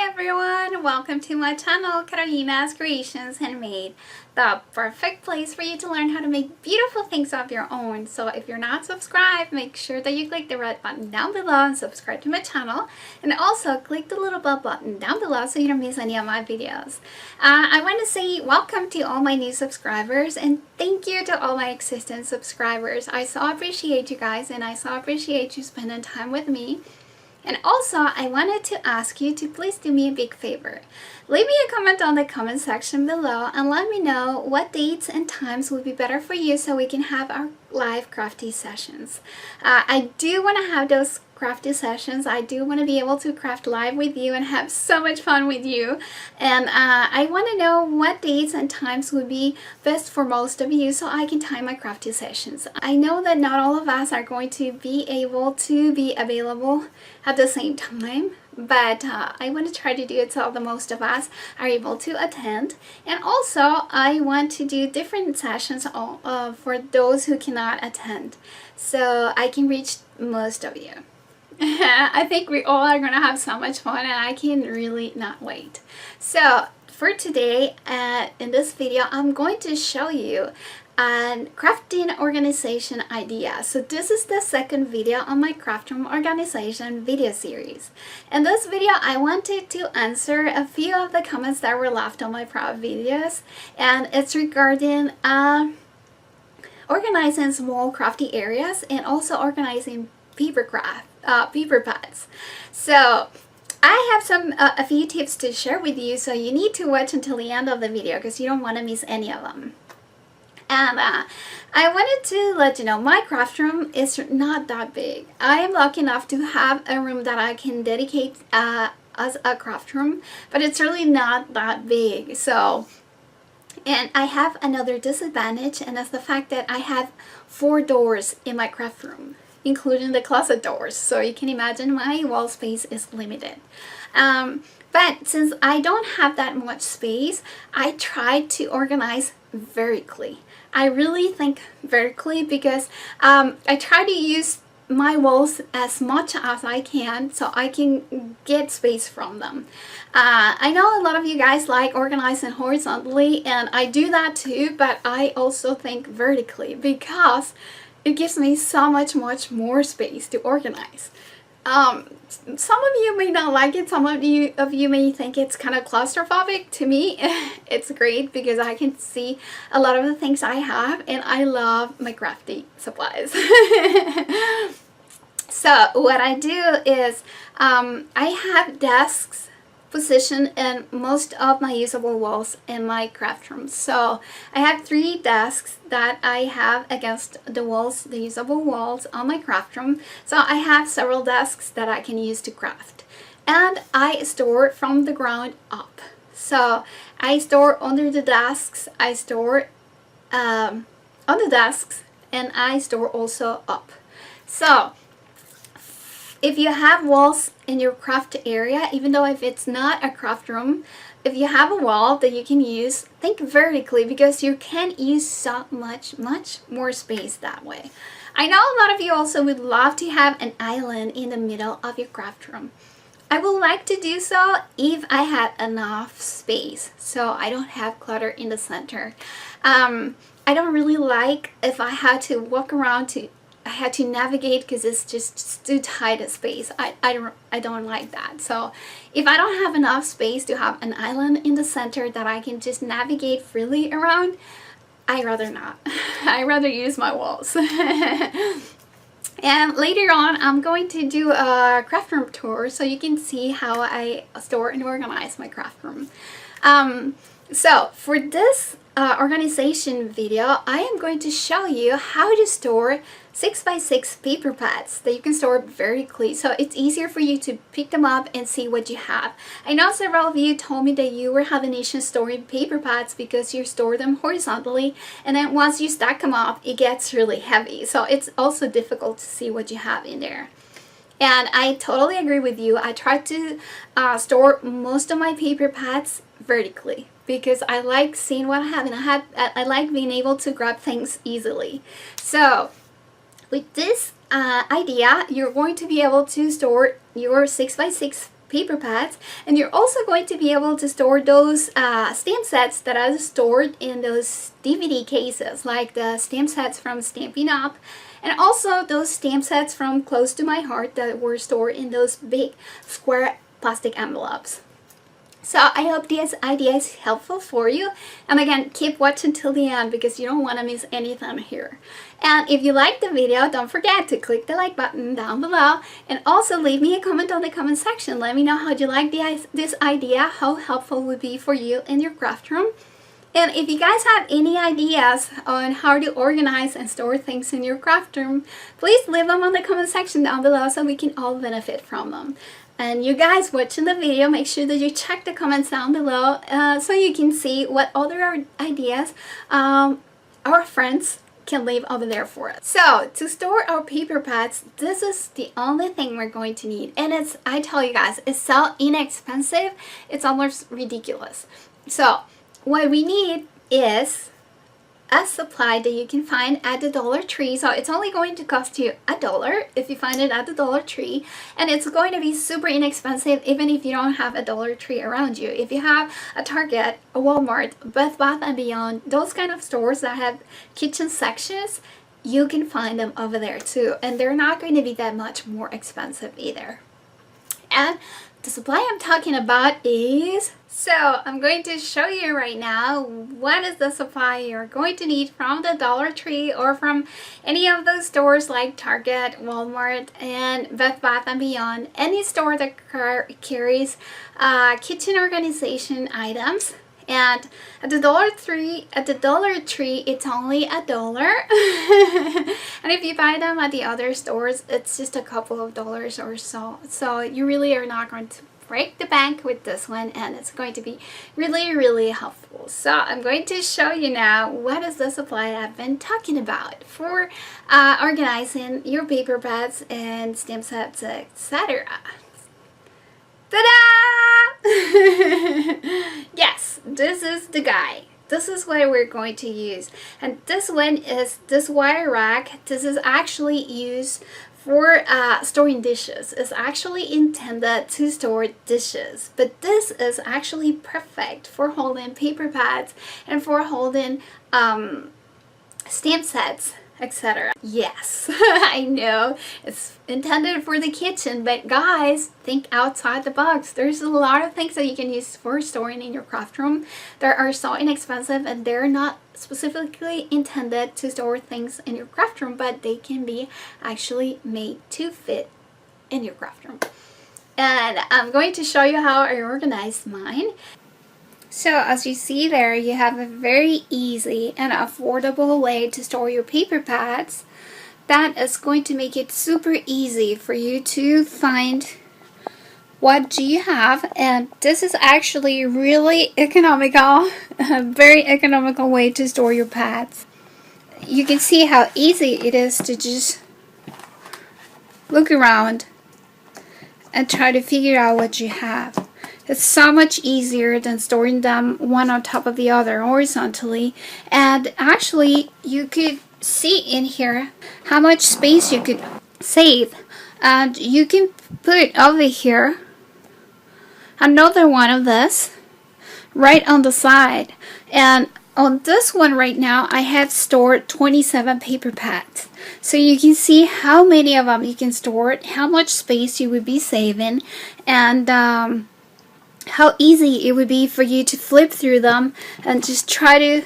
everyone! Welcome to my channel, Carolina's Creations Handmade, the perfect place for you to learn how to make beautiful things of your own. So if you're not subscribed, make sure that you click the red button down below and subscribe to my channel. And also click the little bell button down below so you don't miss any of my videos. I want to say welcome to all my new subscribers and thank you to all my existing subscribers. I so appreciate you guys and I so appreciate you spending time with me. And also, I wanted to ask you to please do me a big favor. Leave me a comment on the comment section below and let me know what dates and times would be better for you so we can have our live crafty sessions. I do want to have those crafty sessions. I do want to be able to craft live with you and have so much fun with you. And I want to know what dates and times would be best for most of you so I can time my crafty sessions. I know that not all of us are going to be able to be available at the same time, but I want to try to do it so the most of us are able to attend. And also I want to do different sessions for those who cannot attend so I can reach most of you. I think we all are gonna have so much fun and I can really not wait. So for today in this video I'm going to show you a crafting organization idea. So this is the second video on my Craftroom organization video series. In this video I wanted to answer a few of the comments that were left on my prior videos, and it's regarding organizing small crafty areas and also organizing paper pads. So I have a few tips to share with you, so you need to watch until the end of the video because you don't want to miss any of them. And I wanted to let you know my craft room is not that big. I am lucky enough to have a room that I can dedicate as a craft room, but it's really not that big. So, and I have another disadvantage, and that's the fact that I have 4 doors in my craft room, including the closet doors, so you can imagine my wall space is limited. But since I don't have that much space, I tried to organize vertically. I really think vertically because I try to use my walls as much as I can so I can get space from them. I know a lot of you guys like organizing horizontally, and I do that too, but I also think vertically because it gives me so much more space to organize. Some of you may not like it, some of you may think it's kind of claustrophobic. To me, it's great because I can see a lot of the things I have and I love my crafty supplies. So what I do is I have desks position in most of my usable walls in my craft room. So I have 3 desks that I have against the walls, the usable walls on my craft room. So I have several desks that I can use to craft, and I store from the ground up. So I store under the desks, I store on the desks, and I store also up. So if you have walls in your craft area, even though if it's not a craft room, if you have a wall that you can use, think vertically because you can use so much more space that way. I know a lot of you also would love to have an island in the middle of your craft room. I would like to do so if I had enough space so I don't have clutter in the center. I don't really like if I had to walk around I had to navigate because it's just too tight a space. I don't like that. So if I don't have enough space to have an island in the center that I can just navigate freely around, I'd rather not. I'd rather use my walls. And later on I'm going to do a craft room tour so you can see how I store and organize my craft room. So for this organization video, I am going to show you how to store 6x6 paper pads that you can store vertically, so it's easier for you to pick them up and see what you have. I know several of you told me that you were having issues storing paper pads because you store them horizontally, and then once you stack them up it gets really heavy, so it's also difficult to see what you have in there. And I totally agree with you. I try to store most of my paper pads vertically because I like seeing what I have, and I like being able to grab things easily. So with this idea, you're going to be able to store your 6x6 paper pads, and you're also going to be able to store those stamp sets that are stored in those DVD cases, like the stamp sets from Stampin' Up, and also those stamp sets from Close to My Heart that were stored in those big square plastic envelopes. So I hope this idea is helpful for you, and again, keep watching till the end because you don't want to miss anything here. And if you liked the video, don't forget to click the like button down below, and also leave me a comment on the comment section. Let me know how you like this idea, how helpful it would be for you in your craft room. And if you guys have any ideas on how to organize and store things in your craft room, please leave them on the comment section down below so we can all benefit from them. And you guys watching the video, make sure that you check the comments down below so you can see what other ideas our friends can leave over there for us. So to store our paper pads, this is the only thing we're going to need, and I tell you guys, it's so inexpensive, it's almost ridiculous. So what we need is a supply that you can find at the Dollar Tree. So it's only going to cost you $1 if you find it at the Dollar Tree, and it's going to be super inexpensive even if you don't have a Dollar Tree around you. If you have a Target, a Walmart, Bed Bath and Beyond, those kind of stores that have kitchen sections, you can find them over there too, and they're not going to be that much more expensive either. And the supply I'm talking about is, so I'm going to show you right now what is the supply you're going to need from the Dollar Tree or from any of those stores like Target, Walmart, and Bed Bath and Beyond. Any store that carries kitchen organization items. And at the Dollar Tree, it's only $1. And if you buy them at the other stores, it's just a couple of dollars or so. So you really are not going to break the bank with this one, and it's going to be really, really helpful. So I'm going to show you now what is the supply I've been talking about for organizing your paper pads and stamp sets, etc. Ta-da! Yes, this is the guy. This is what we're going to use. And this one is this wire rack. This is actually used for storing dishes. It's actually intended to store dishes, but this is actually perfect for holding paper pads and for holding stamp sets, etc. Yes, I know it's intended for the kitchen, but guys, think outside the box. There's a lot of things that you can use for storing in your craft room that are so inexpensive, and they're not specifically intended to store things in your craft room, but they can be actually made to fit in your craft room. And I'm going to show you how I organized mine. So as you see there, you have a very easy and affordable way to store your paper pads that is going to make it super easy for you to find what do you have. And this is actually really economical, a very economical way to store your pads. You can see how easy it is to just look around and try to figure out what you have. It's so much easier than storing them one on top of the other horizontally. And actually, you could see in here how much space you could save. And you can put over here another one of this right on the side. And on this one right now, I have stored 27 paper pads. So you can see how many of them you can store, how much space you would be saving, and how easy it would be for you to flip through them and just try to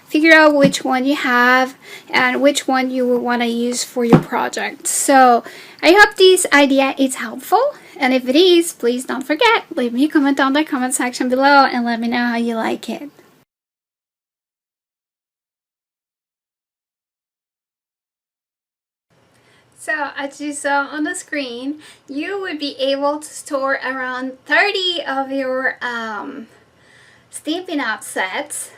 figure out which one you have and which one you will want to use for your project. So I hope this idea is helpful, and if it is, please don't forget, leave me a comment down in the comment section below and let me know how you like it. So as you saw on the screen, you would be able to store around 30 of your Stampin' Up sets,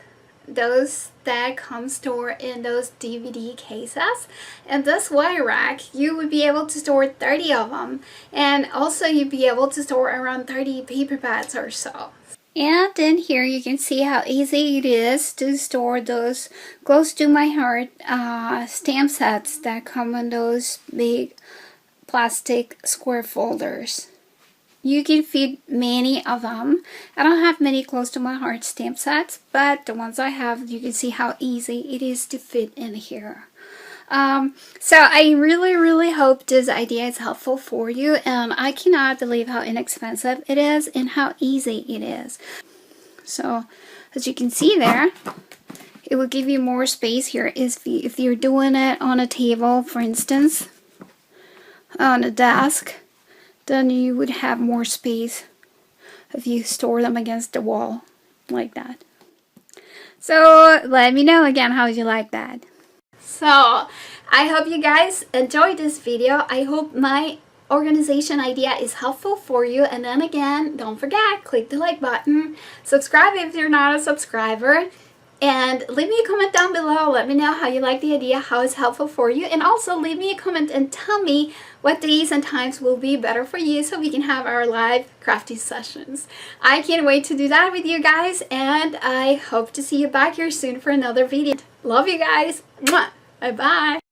those that come stored in those DVD cases. And this wire rack, you would be able to store 30 of them, and also you'd be able to store around 30 paper pads or so. And in here you can see how easy it is to store those Close to My Heart stamp sets that come in those big plastic square folders. you can fit many of them. I don't have many close to my heart stamp sets, but the ones I have, you can see how easy it is to fit in here. So I really hope this idea is helpful for you, and I cannot believe how inexpensive it is and how easy it is. So as you can see there, it will give you more space here if you're doing it on a table, for instance, on a desk, then you would have more space if you store them against the wall like that. So let me know again how you like that. So I hope you guys enjoyed this video. I hope my organization idea is helpful for you. And then again, don't forget, click the like button, subscribe if you're not a subscriber, and leave me a comment down below. Let me know how you like the idea, how it's helpful for you, and also leave me a comment and tell me what days and times will be better for you so we can have our live crafty sessions. I can't wait to do that with you guys, and I hope to see you back here soon for another video. Love you guys. Mwah. Bye bye.